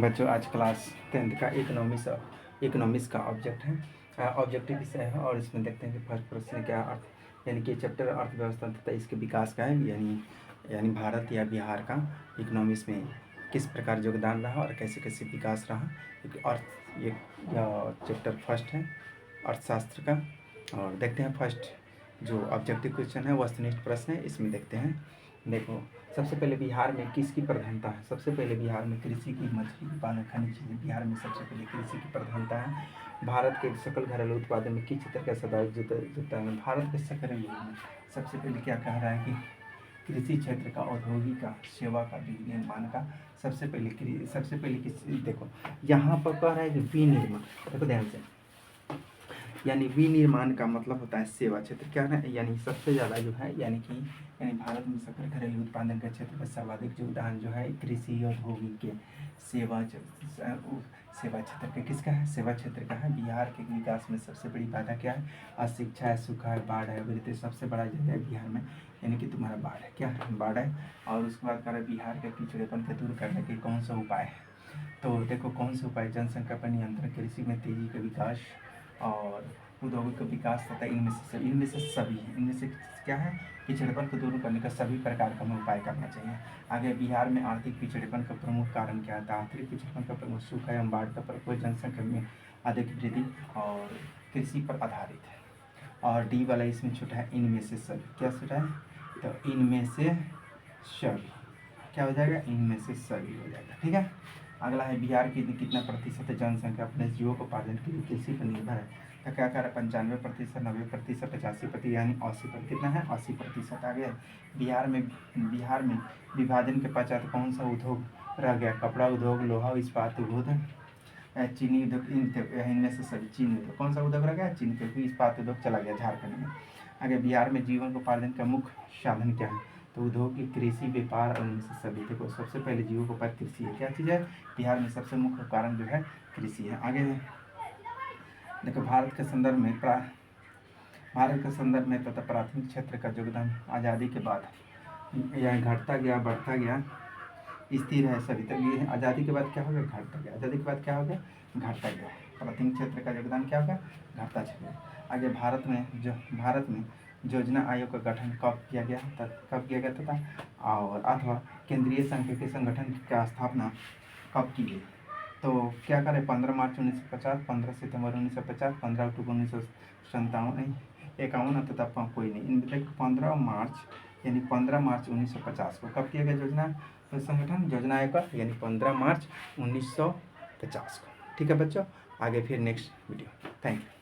बच्चों आज class 10th का इकोनॉमिक्स का ऑब्जेक्ट है, ऑब्जेक्टिव विषय है। और इसमें देखते हैं कि फर्स्ट प्रश्न क्या अर्थ यानी कि चैप्टर अर्थव्यवस्था तथा इसके विकास का है, यानी भारत या बिहार का इकोनॉमिक्स में किस प्रकार योगदान रहा और कैसे कैसे विकास रहा। ये चैप्टर फर्स्ट है अर्थशास्त्र का। और देखते हैं फर्स्ट जो ऑब्जेक्टिव क्वेश्चन है वस्तुनिष्ठ प्रश्न है। इसमें देखते हैं, देखो सबसे पहले बिहार में किसकी प्रधानता है। सबसे पहले बिहार में कृषि की, मछली की, पालन खनिज चीज़ें। बिहार में सबसे पहले कृषि की प्रधानता है। भारत के सकल घरेलू उत्पादन में किस क्षेत्र का सदाता है। भारत के सकल घरेलू में सबसे पहले क्या कह रहा है कि कृषि क्षेत्र का, औद्योगिक का, सेवा का, विनिर्माण का सबसे पहले किस, देखो यहाँ पर कह रहा है कि विनिर्माण। देखो ध्यान से, यानी विनिर्माण का मतलब होता है सेवा क्षेत्र। क्या है, यानी सबसे ज़्यादा जो है यानी भारत में सकल घरेलू उत्पादन का क्षेत्र में सर्वाधिक योगदान जो है कृषि, औद्योगिक के, सेवा क्षेत्र का किसका है, सेवा क्षेत्र का है। बिहार के विकास में सबसे बड़ी बाधा क्या है, अशिक्षा है, सूखा है, बाढ़ है। वृद्धि सबसे बड़ा जगह है बिहार में, यानी कि तुम्हारा बाढ़ है, क्या है, बाढ़ है। और उसके बाद कह रहा है बिहार के पिछड़ेपन को दूर करने के कौन सा उपाय है। तो देखो कौन से उपाय, जनसंख्या पर नियंत्रण, कृषि में तेजी का विकास और उद्योगों का विकास तथा इनमें से सभी है। इनमें से क्या है, पिछड़ेपन को दूर करने का सभी प्रकार का हमें उपाय करना चाहिए। आगे बिहार में आर्थिक पिछड़ेपन का प्रमुख कारण क्या था। आर्थिक पिछड़ेपन का प्रमुख सूखा एवं बाढ़ का प्रकोप, जनसंख्या में अधिक वृद्धि और कृषि पर आधारित है। और डी वाला इसमें छूटा है इनमें से सभी। क्या छूटा है, तो इनमें से सभी क्या हो जाएगा, इनमें से सभी हो जाएगा। ठीक है, अगला है बिहार की कितना प्रतिशत जनसंख्या अपने जीवकोपार्जन के लिए कृषि पर निर्भर है। तो क्या कह रहा है, 95%, 90%, 85%, यानी 80%। कितना है, 80% आ गया। बिहार में विभाजन के पश्चात कौन सा उद्योग रह गया, कपड़ा उद्योग, लोहा इस्पात उद्योग, चीनी उद्योग। इनमें से सभी चीनी उद्योग, कौन सा उद्योग रह गया, चीनी, क्योंकि इस्पात उद्योग चला गया झारखंड में। आगे बिहार में जीवनोपार्जन का मुख्य साधन क्या है, तो उद्योग की, कृषि, व्यापार और इनमें से सभी। देखो सबसे पहले जीवकोपार्जन कृषि है। क्या चीज़ है, बिहार में सबसे मुख्य कारण जो है कृषि है। आगे देखो भारत के संदर्भ में तथा प्राथमिक क्षेत्र का योगदान आज़ादी के बाद यह घटता गया, बढ़ता गया, स्थिर है सभी। तक ये आज़ादी के बाद क्या हो गया, घटता गया। आज़ादी के बाद क्या हो गया, घटता गया। प्राथमिक क्षेत्र का योगदान क्या हो गया, घटता चला। आगे भारत में योजना आयोग का गठन कब किया गया तथा और अथवा केंद्रीय सांख्यिकी संगठन का स्थापना कब की गई। तो क्या करें, 15 मार्च 1950, 15 सितंबर 1950, 15 अक्टूबर 1957, 51 तथा कोई नहीं। इन 15 मार्च यानी 15 मार्च 1950 को कब किया गया योजना संगठन, योजना आयोग का, यानी 15 मार्च 1950 को। ठीक है बच्चों, आगे फिर नेक्स्ट वीडियो। Thank you.